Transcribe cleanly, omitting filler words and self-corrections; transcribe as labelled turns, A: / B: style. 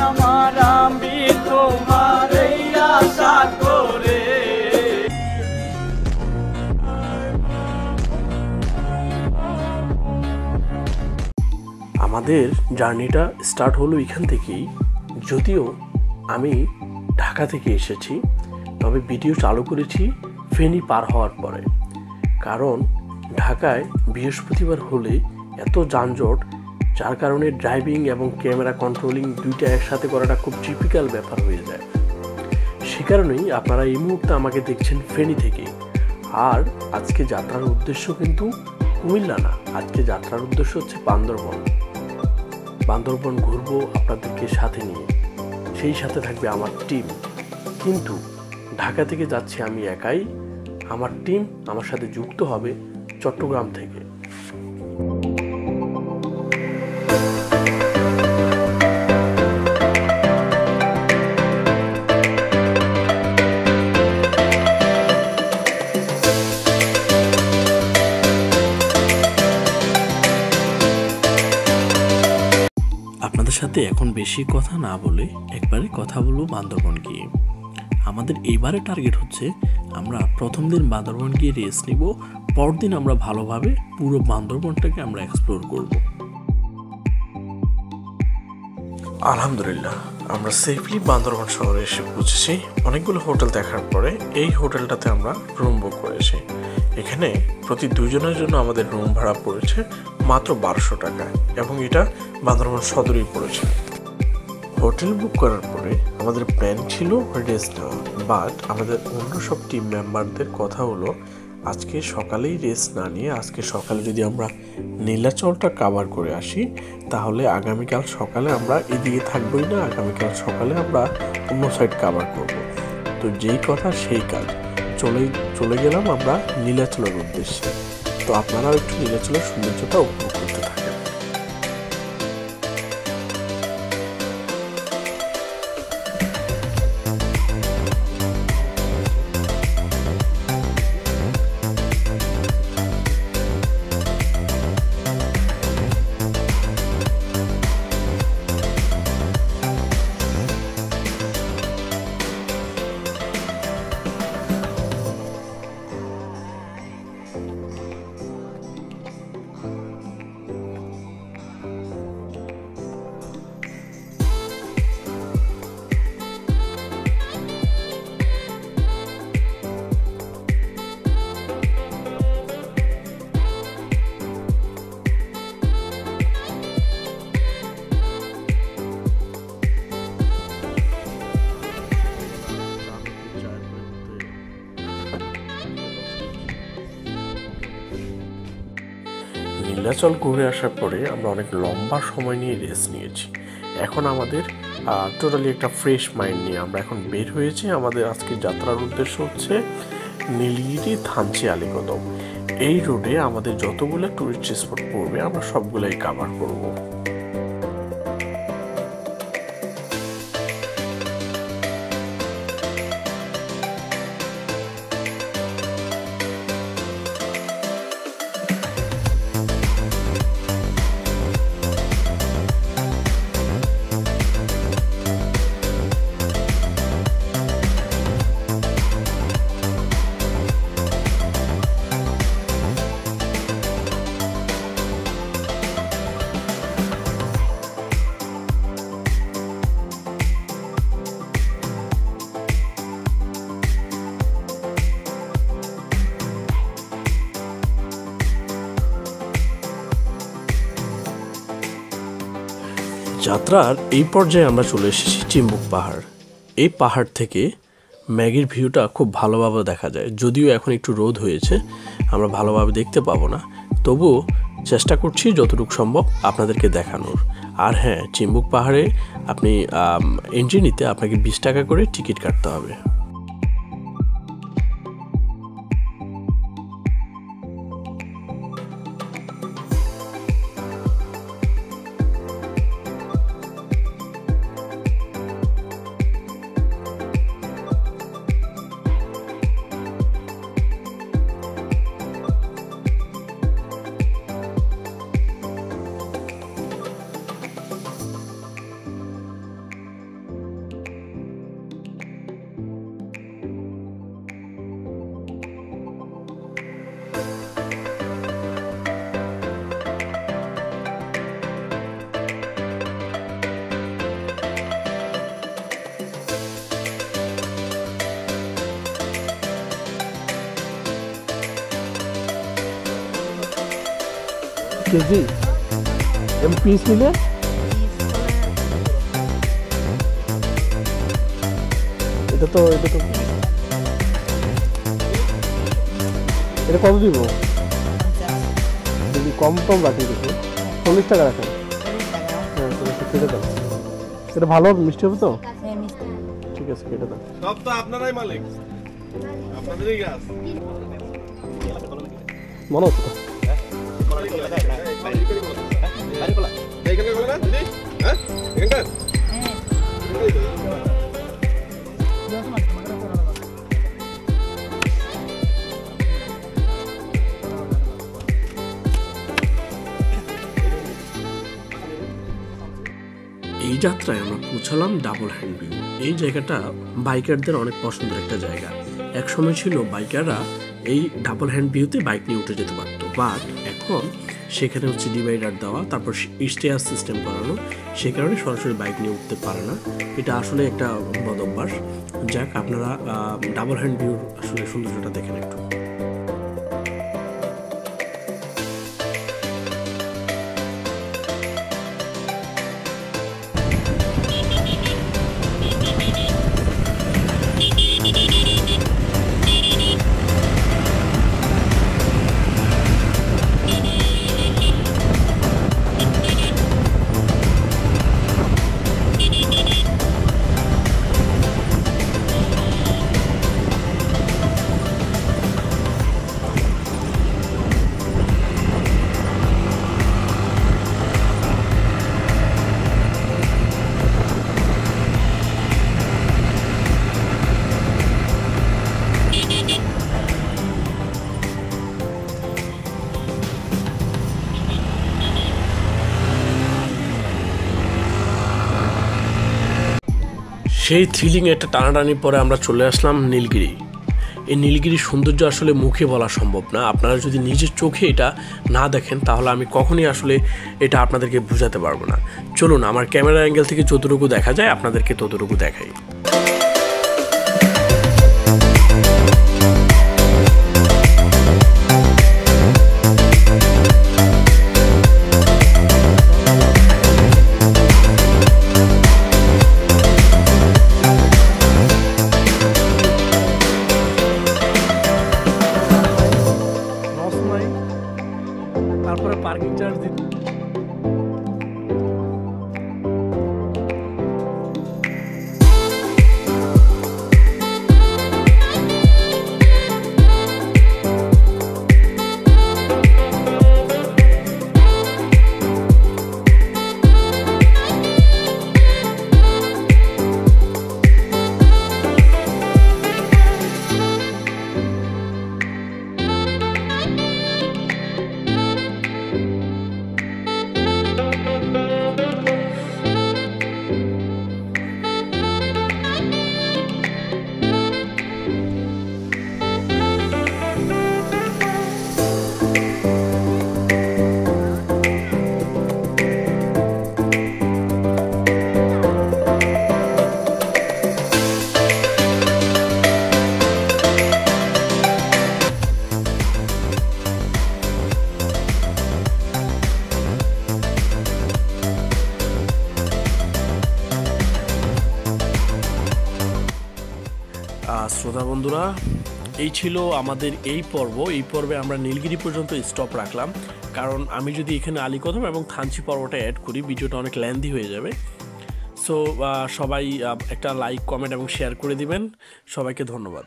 A: আমার আমি তোমার এই আশা করে।
B: আমাদের জার্নিটা স্টার্ট হলো এখান থেকেই। যদিও আমি ঢাকা থেকে এসেছি, তবে ভিডিও চালু করেছি ফেনী পার হওয়ার পরে। কারণ ঢাকায় বৃহস্পতিবার হলে এত যানজট, যার কারণে ড্রাইভিং এবং ক্যামেরা কন্ট্রোলিং দুইটা একসাথে করাটা খুব টিপিক্যাল ব্যাপার হয়ে যায়। সে কারণেই আপনারা এই মুহূর্তে আমাকে দেখছেন ফেনী থেকে। আর আজকে যাত্রার উদ্দেশ্য কিন্তু কুমিল্লা না, আজকে যাত্রার উদ্দেশ্য হচ্ছে বান্দরবন। বান্দরবন ঘুরবো আপনাদেরকে সাথে নিয়ে, সেই সাথে থাকবে আমার টিম। কিন্তু ঢাকা থেকে যাচ্ছি আমি একাই, আমার টিম আমার সাথে যুক্ত হবে চট্টগ্রাম থেকে। আপনাদের সাথে এখন বেশি কথা না বলে একবারে কথা বলবো বান্দরবন গিয়ে। আমাদের এইবারে টার্গেট হচ্ছে আমরা প্রথম দিন বান্দরবন গিয়ে রেস্ট নিব, পরদিন আমরা ভালোভাবে পুরো বান্দরবনটাকে আমরা এক্সপ্লোর করব। আলহামদুলিল্লাহ আমরা সেফলি বান্দরবন শহরে এসে পৌঁছেছি। অনেকগুলো হোটেল দেখার পরে এই হোটেলটাতে আমরা রুম বুক করেছি। এখানে প্রতি দুজনের জন্য আমাদের রুম ভাড়া পড়েছে মাত্র 1200 টাকা, এবং এটা বান্দরবন সদরেই পড়েছে। হোটেল বুক করার পরে আমাদের প্ল্যান ছিল রেস্ট নেওয়া, বাট আমাদের অন্য সব টিম মেম্বারদের কথা হলো আজকে সকালেই রেস্ট না নিয়ে আজকে সকালে যদি আমরা নীলাচলটা কাভার করে আসি, তাহলে আগামীকাল সকালে আমরা এদিকে থাকবোই না, আগামীকাল সকালে আমরা অন্য সাইড কাভার করব। তো যেই কথা সেই কাজ, চলে গেলাম আমরা নীলাচলের উদ্দেশ্যে। তো আপনারাও একটু নীলাচলের সৌন্দর্যটা উপভোগ করতে থাকেন। নীলাচল ঘুরে আসার পরে আমরা অনেক লম্বা সময় নিয়ে রেস্ট নিয়েছি। এখন আমাদের টোটালি একটা ফ্রেশ মাইন্ড নিয়ে আমরা এখন বের হয়েছি। আমাদের আজকে যাত্রার উদ্দেশ্য হচ্ছে নীলগিরি, থানচি, আলীকদম। এই রোডে আমাদের যতগুলো টুরিস্ট স্পট পড়বে আমরা সবগুলাই কাভার করব। যাত্রার এই পর্যায়ে আমরা চলে এসেছি চিম্বুক পাহাড়। এই পাহাড় থেকে ম্যাগির ভিউটা খুব ভালোভাবে দেখা যায়। যদিও এখন একটু রোদ হয়েছে, আমরা ভালোভাবে দেখতে পাবো না, তবুও চেষ্টা করছি যতটুকু সম্ভব আপনাদেরকে দেখানোর। আর হ্যাঁ, চিম্বুক পাহাড়ে আপনি এন্ট্রি নিতে আপনাকে 20 টাকা করে টিকিট কাটতে হবে। কেজি এবং পিস নিলে এটা তো এটা কত দিব? যদি কম রাখি কিছু 40 টাকা রাখেন। হ্যাঁ কেটে দাও। এটা ভালো মিষ্টি হবে তো? ঠিক আছে কেটে দাও।
C: সব তো আপনারাই মালিক, আপনাদেরই গাছ
B: মনে হচ্ছে তো। এই যাত্রায় আমরা পৌঁছালাম ডাবল হ্যান্ড ভিউ। এই জায়গাটা বাইকারদের অনেক পছন্দের একটা জায়গা। এক সময় ছিল বাইকাররা এই ডাবল হ্যান্ড ভিউতে বাইক নিয়ে উঠে যেতে পারতো, বাট এখন সেখানে হচ্ছে ডিভাইডার দেওয়া, তারপর স্টেয়ার সিস্টেম করানো, সে কারণে সরাসরি বাইক নিয়ে উঠতে পারে না। এটা আসলে একটা বদ অভ্যাস। যাক, আপনারা ডাবল হ্যান্ড ভিউর আসলে সৌন্দর্যটা দেখেন একটু। সেই থ্রিলিং একটা টানাটানির পরে আমরা চলে আসলাম নীলগিরি। এই নীলগিরির সৌন্দর্য আসলে মুখে বলা সম্ভব না। আপনারা যদি নিজের চোখে এটা না দেখেন তাহলে আমি কখনই আসলে এটা আপনাদেরকে বোঝাতে পারবো না। চলুন আমার ক্যামেরা অ্যাঙ্গেল থেকে যতটুকু দেখা যায় আপনাদেরকে ততটুকু দেখাই। তারপরে পার্কিং চার্জ দিন। শ্রোতা বন্ধুরা, এই ছিল আমাদের এই পর্বে আমরা নীলগিরি পর্যন্ত স্টপ রাখলাম, কারণ আমি যদি এখানে আলীকদম এবং থানচি পর্বটা অ্যাড করি ভিডিওটা অনেক লেন্দি হয়ে যাবে। সো সবাই একটা লাইক, কমেন্ট এবং শেয়ার করে দিবেন। সবাইকে ধন্যবাদ।